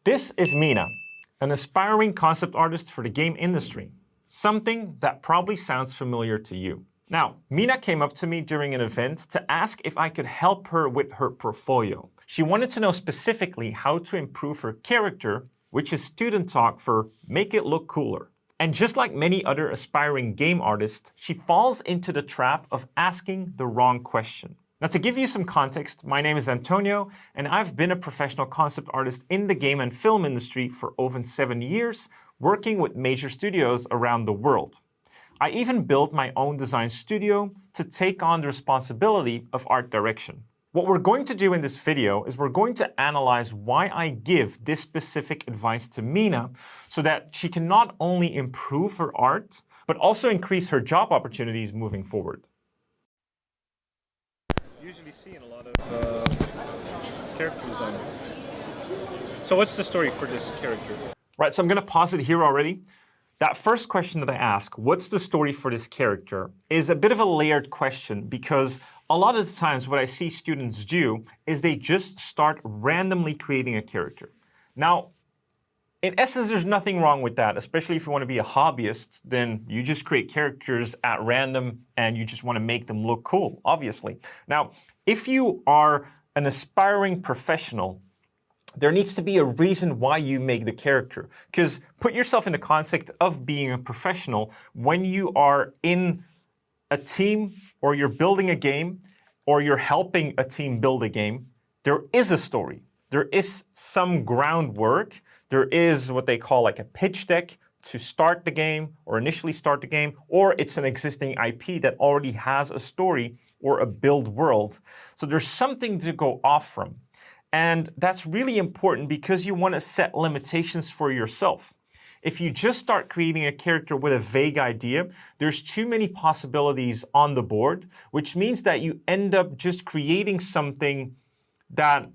This is Mina, an aspiring concept artist for the game industry. Something that probably sounds familiar to you. Now, Mina came up to me during an event to ask if I could help her with her portfolio. She wanted to know specifically how to improve her character, which is student talk for make it look cooler. And just like many other aspiring game artists, she falls into the trap of asking the wrong question. Now, to give you some context, my name is Antonio, and I've been a professional concept artist in the game and film industry for over 7 years, working with major studios around the world. I even built my own design studio to take on the responsibility of art direction. What we're going to do in this video is we're going to analyze why I give this specific advice to Mina so that she can not only improve her art, but also increase her job opportunities moving forward. Usually see in a lot of character design. So what's the story for this character? Right, so I'm going to pause it here already. That first question that I ask, what's the story for this character, is a bit of a layered question because a lot of the times what I see students do is they just start randomly creating a character. Now, in essence, there's nothing wrong with that, especially if you want to be a hobbyist, then you just create characters at random and you just want to make them look cool, obviously. Now, if you are an aspiring professional, there needs to be a reason why you make the character. Because put yourself in the context of being a professional when you are in a team or you're building a game or you're helping a team build a game, there is a story. There is some groundwork. There is what they call like a pitch deck to start the game or initially start the game, or it's an existing IP that already has a story or a build world. So there's something to go off from. And that's really important because you want to set limitations for yourself. If you just start creating a character with a vague idea, there's too many possibilities on the board, which means that you end up just creating something that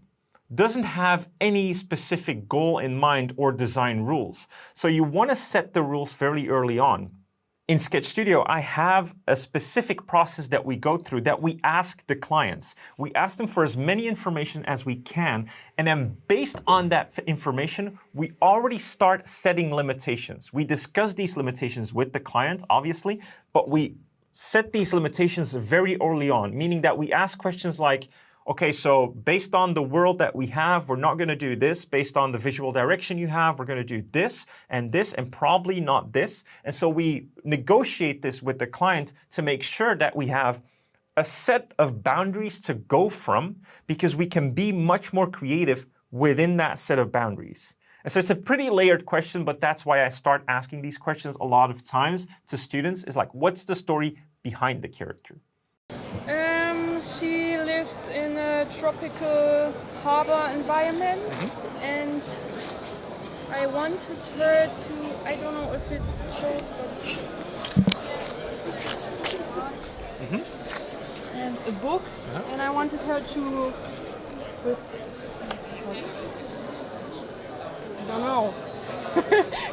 doesn't have any specific goal in mind or design rules. So you want to set the rules very early on. In Sketch Studio, I have a specific process that we go through that we ask the clients. We ask them for as many information as we can, and then based on that information, we already start setting limitations. We discuss these limitations with the client, obviously, but we set these limitations very early on, meaning that we ask questions like, okay, so based on the world that we have, we're not going to do this. Based on the visual direction you have, we're going to do this, and probably not this. And so we negotiate this with the client to make sure that we have a set of boundaries to go from because we can be much more creative within that set of boundaries. And so it's a pretty layered question, but that's why I start asking these questions a lot of times to students is like, what's the story behind the character? She lives in a tropical harbor environment, and I wanted her to, I don't know if it shows, but and a book, and I wanted her to, with, I don't know,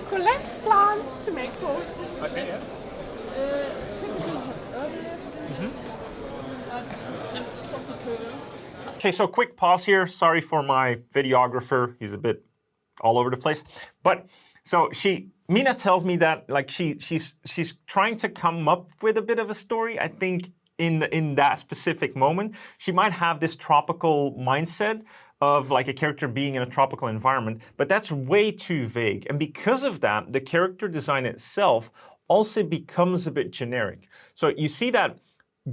collect plants to make potions. Okay. Typically herbalist. Okay, so quick pause here. Sorry for my videographer. He's a bit all over the place. But so Mina tells me that like she's trying to come up with a bit of a story. I think in that specific moment, she might have this tropical mindset of like a character being in a tropical environment, but that's way too vague. And because of that, the character design itself also becomes a bit generic. So you see that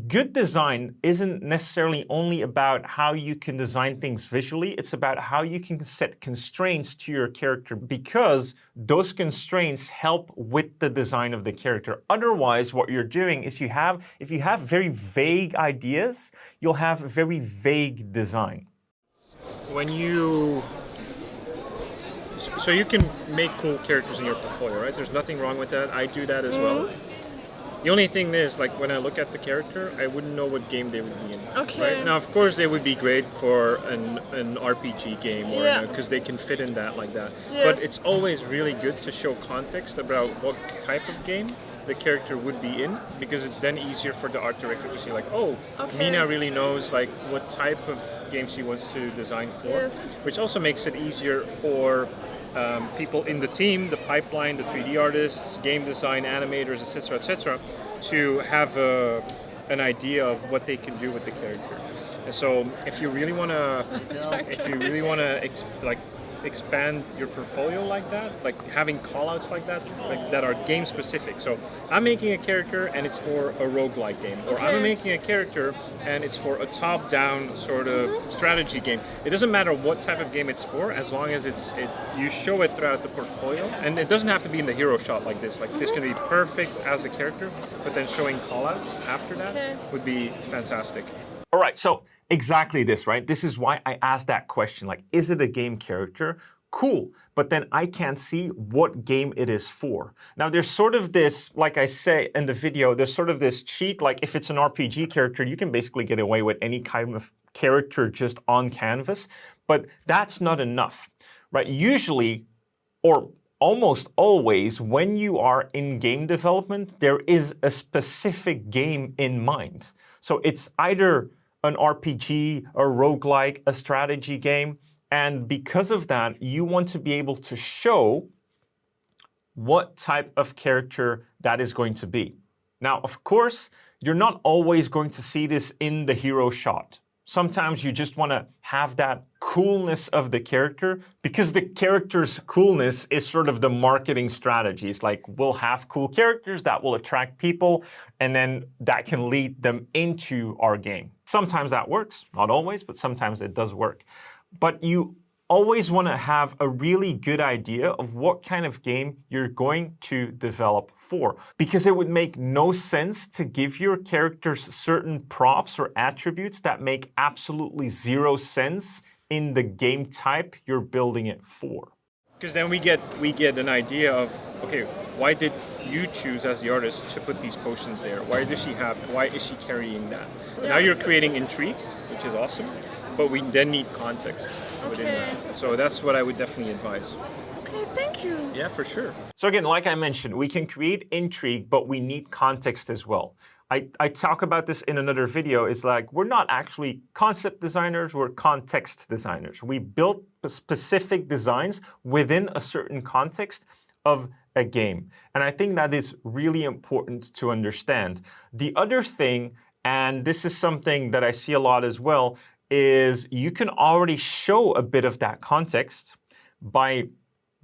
good design isn't necessarily only about how you can design things visually, it's about how you can set constraints to your character because those constraints help with the design of the character. Otherwise, what you're doing is if you have very vague ideas, you'll have a very vague design. So you can make cool characters in your portfolio, right? There's nothing wrong with that. I do that as well. The only thing is, like, when I look at the character, I wouldn't know what game they would be in. Okay. Right? Now, of course, they would be great for an RPG game, or because they can fit in that like that. Yes. But it's always really good to show context about what type of game the character would be in, because it's then easier for the art director to see, like, oh, Mina really knows like what type of game she wants to design for, which also makes it easier for people in the team, the pipeline, the 3D artists, game design, animators, etc., to have an idea of what they can do with the character. And so, if you really want to, expand your portfolio like that, like having callouts like that are game specific. So I'm making a character and it's for a roguelike game, or I'm making a character and it's for a top-down sort of strategy game. It doesn't matter what type of game it's for, as long as you show it throughout the portfolio. And it doesn't have to be in the hero shot like this. Like this can be perfect as a character, but then showing callouts after that would be fantastic. All right, so exactly this, right? This is why I asked that question, like, is it a game character? Cool, but then I can't see what game it is for. Now, there's sort of this, like I say in the video, there's sort of this cheat, like if it's an RPG character, you can basically get away with any kind of character just on canvas, but that's not enough, right? Usually, or almost always, when you are in game development, there is a specific game in mind. So it's either an RPG, a roguelike, a strategy game, and because of that, you want to be able to show what type of character that is going to be. Now, of course, you're not always going to see this in the hero shot. Sometimes you just want to have that coolness of the character, because the character's coolness is sort of the marketing strategy. It's like, we'll have cool characters that will attract people, and then that can lead them into our game. Sometimes that works, not always, but sometimes it does work. But you always want to have a really good idea of what kind of game you're going to develop for, because it would make no sense to give your characters certain props or attributes that make absolutely zero sense in the game type you're building it for. Because then we get an idea of, okay, why did you choose as the artist to put these potions there? Why is she carrying that? Now you're creating intrigue, which is awesome, but we then need context within that. So that's what I would definitely advise. Okay, thank you. Yeah, for sure. So again, like I mentioned, we can create intrigue, but we need context as well. I talk about this in another video. It's like, we're not actually concept designers, we're context designers. We build specific designs within a certain context of a game. And I think that is really important to understand. The other thing, and this is something that I see a lot as well, is you can already show a bit of that context by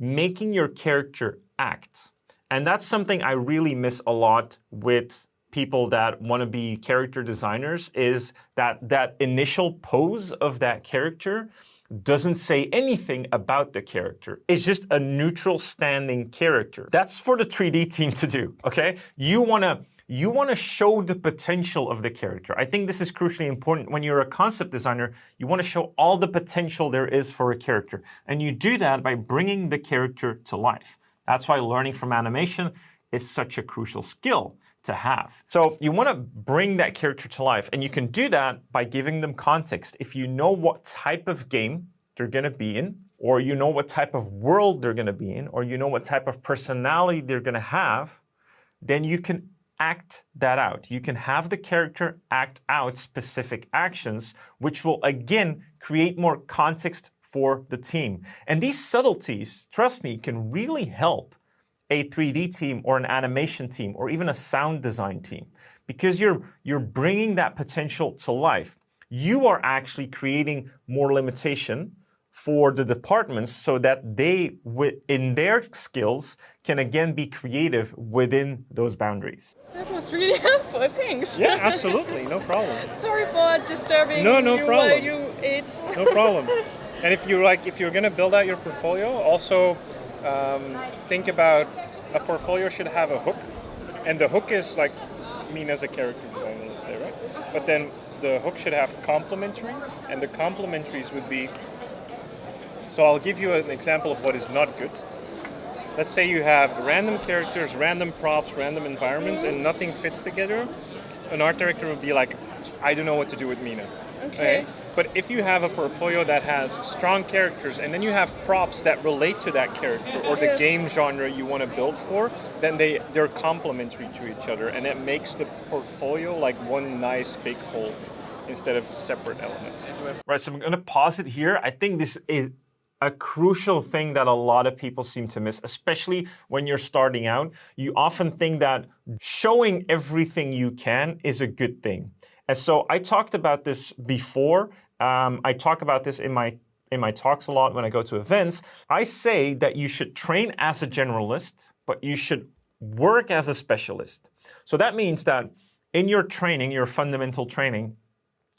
making your character act. And that's something I really miss a lot with people that want to be character designers, is that initial pose of that character doesn't say anything about the character. It's just a neutral standing character. That's for the 3D team to do, okay? You want to show the potential of the character. I think this is crucially important. When you're a concept designer, you want to show all the potential there is for a character. And you do that by bringing the character to life. That's why learning from animation is such a crucial skill to have. So you want to bring that character to life, and you can do that by giving them context. If you know what type of game they're going to be in, or you know what type of world they're going to be in, or you know what type of personality they're going to have, then you can act that out. You can have the character act out specific actions, which will again create more context for the team. And these subtleties, trust me, can really help a 3D team or an animation team or even a sound design team, because you're bringing that potential to life. You are actually creating more limitation for the departments so that they, in their skills, can again be creative within those boundaries. That was really helpful, thanks. Yeah, absolutely, no problem. Sorry for disturbing No you problem. while you ate. No problem. And if you're going to build out your portfolio, also think about a portfolio should have a hook, and the hook is like mean as a character designer, let's say, right? But then the hook should have complementaries, and the complementaries would be. So I'll give you an example of what is not good. Let's say you have random characters, random props, random environments, and nothing fits together. An art director would be like, I don't know what to do with Mina. Okay. But if you have a portfolio that has strong characters, and then you have props that relate to that character or the game genre you want to build for, then they're complementary to each other, and it makes the portfolio like one nice big whole instead of separate elements. Right, so I'm going to pause it here. I think this is a crucial thing that a lot of people seem to miss, especially when you're starting out. You often think that showing everything you can is a good thing. And so I talked about this before. I talk about this in my talks a lot when I go to events. I say that you should train as a generalist, but you should work as a specialist. So that means that in your training, your fundamental training,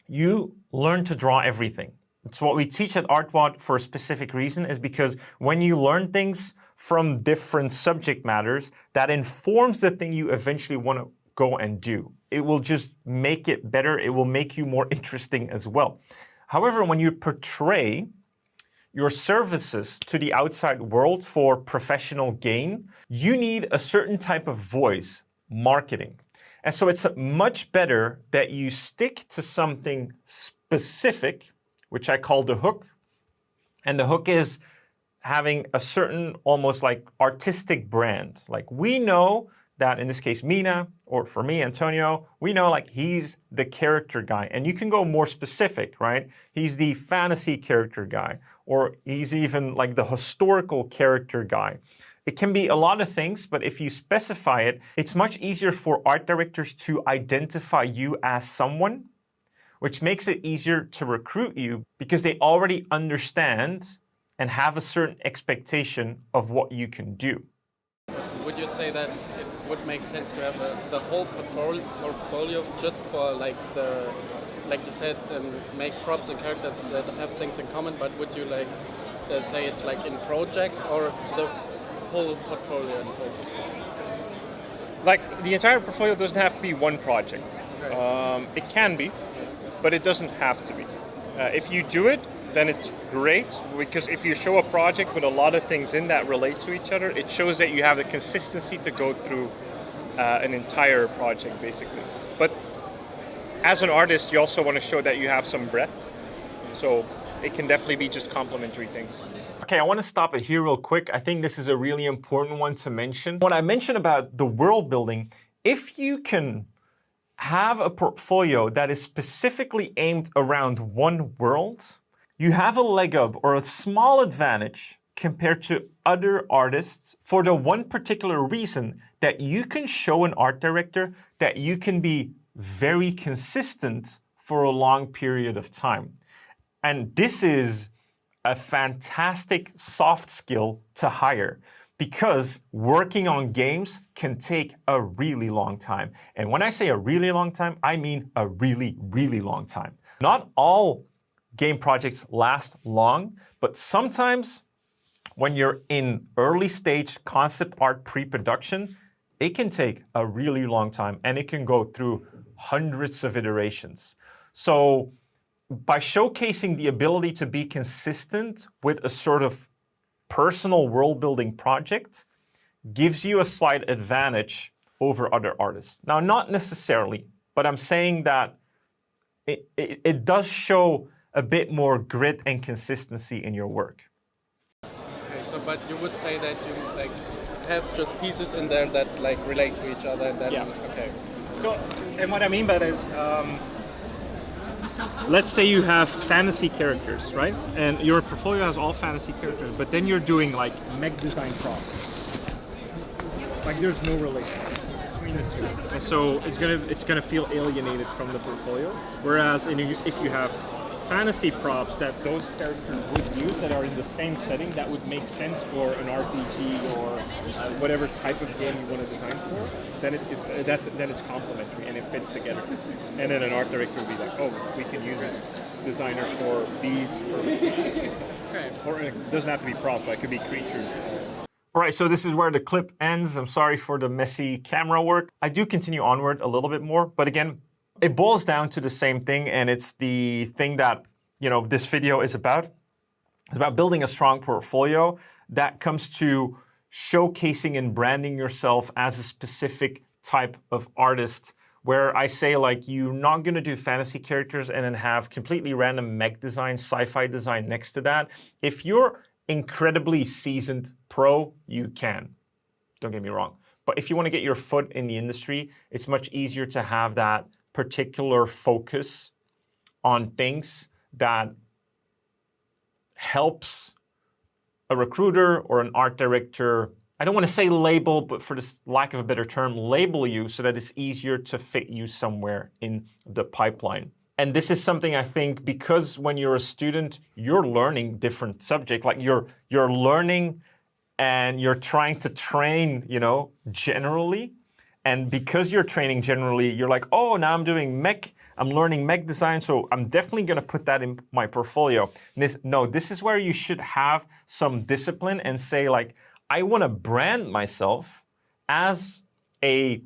you learn to draw everything. It's what we teach at Artwod for a specific reason, is because when you learn things from different subject matters, that informs the thing you eventually want to go and do. It will just make it better. It will make you more interesting as well. However, when you portray your services to the outside world for professional gain, you need a certain type of voice, marketing. And so it's much better that you stick to something specific, which I call the hook. And the hook is having a certain almost like artistic brand. Like we know that in this case, Mina, or for me, Antonio, we know like he's the character guy. And you can go more specific, right? He's the fantasy character guy, or he's even like the historical character guy. It can be a lot of things, but if you specify it, it's much easier for art directors to identify you as someone, which makes it easier to recruit you because they already understand and have a certain expectation of what you can do. Would you say that it would make sense to have the whole portfolio just for like you said, make props and characters that have things in common, but would you like say it's like in projects or the whole portfolio in total? Like the entire portfolio doesn't have to be one project. Okay. It can be, but it doesn't have to be. If you do it, then it's great, because if you show a project with a lot of things in that relate to each other, it shows that you have the consistency to go through an entire project, basically. But as an artist, you also want to show that you have some breadth. So it can definitely be just complementary things. Okay, I want to stop it here real quick. I think this is a really important one to mention. When I mentioned about the world building, if you can have a portfolio that is specifically aimed around one world, you have a leg up or a small advantage compared to other artists for the one particular reason that you can show an art director that you can be very consistent for a long period of time. And this is a fantastic soft skill to hire, because working on games can take a really long time. And when I say a really long time, I mean a really, really long time. Not all game projects last long, but sometimes when you're in early stage concept art pre-production, it can take a really long time and it can go through hundreds of iterations. So by showcasing the ability to be consistent with a sort of personal world building project gives you a slight advantage over other artists. Now, not necessarily, but I'm saying that it does show a bit more grit and consistency in your work. Okay, so but you would say that you like have just pieces in there that like relate to each other, and then yeah. Okay. So, and what I mean by that is, let's say you have fantasy characters, right? And your portfolio has all fantasy characters, but then you're doing like mech design props. Like there's no relation between the two, and so it's gonna feel alienated from the portfolio. Whereas if you have fantasy props that those characters would use that are in the same setting, that would make sense for an RPG or whatever type of game you want to design for, then it's complementary and it fits together. And then an art director would be like, oh, we can use this designer for these purposes. Okay. Or it doesn't have to be props, but it could be creatures. All right, so this is where the clip ends. I'm sorry for the messy camera work. I do continue onward a little bit more, but again, it boils down to the same thing, and it's the thing that, this video is about. It's about building a strong portfolio that comes to showcasing and branding yourself as a specific type of artist, where I say, like, you're not going to do fantasy characters and then have completely random mech design, sci-fi design next to that. If you're incredibly seasoned pro, you can. Don't get me wrong. But if you want to get your foot in the industry, it's much easier to have that particular focus on things that helps a recruiter or an art director, I don't want to say label, but for the lack of a better term, label you so that it's easier to fit you somewhere in the pipeline. And this is something I think, because when you're a student, you're learning different subject, like you're learning and you're trying to train, generally. And because you're training generally, you're like, oh, now I'm doing mech, I'm learning mech design, so I'm definitely going to put that in my portfolio. This is where you should have some discipline and say, like, I want to brand myself as a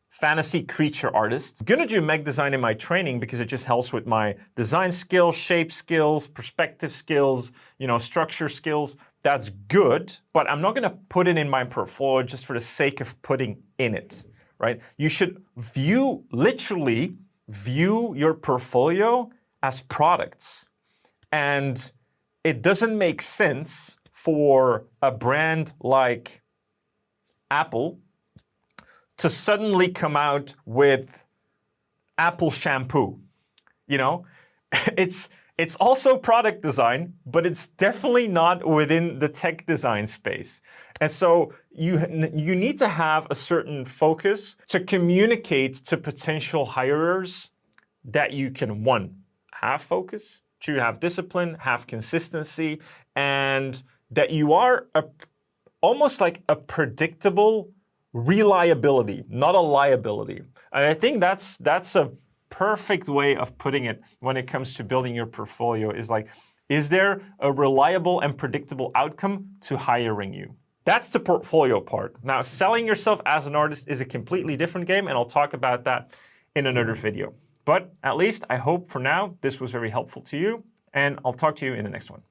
fantasy creature artist. I'm going to do mech design in my training because it just helps with my design skills, shape skills, perspective skills, structure skills. That's good, but I'm not going to put it in my portfolio just for the sake of putting in it, right? You should literally view your portfolio as products. And it doesn't make sense for a brand like Apple to suddenly come out with Apple shampoo. It's also product design, but it's definitely not within the tech design space. And so you need to have a certain focus to communicate to potential hirers that you can, one, have focus, two, have discipline, have consistency, and that you are almost like a predictable reliability, not a liability. And I think that's a perfect way of putting it when it comes to building your portfolio, is like, is there a reliable and predictable outcome to hiring you? That's the portfolio part. Now, selling yourself as an artist is a completely different game, and I'll talk about that in another video. But at least I hope for now this was very helpful to you, and I'll talk to you in the next one.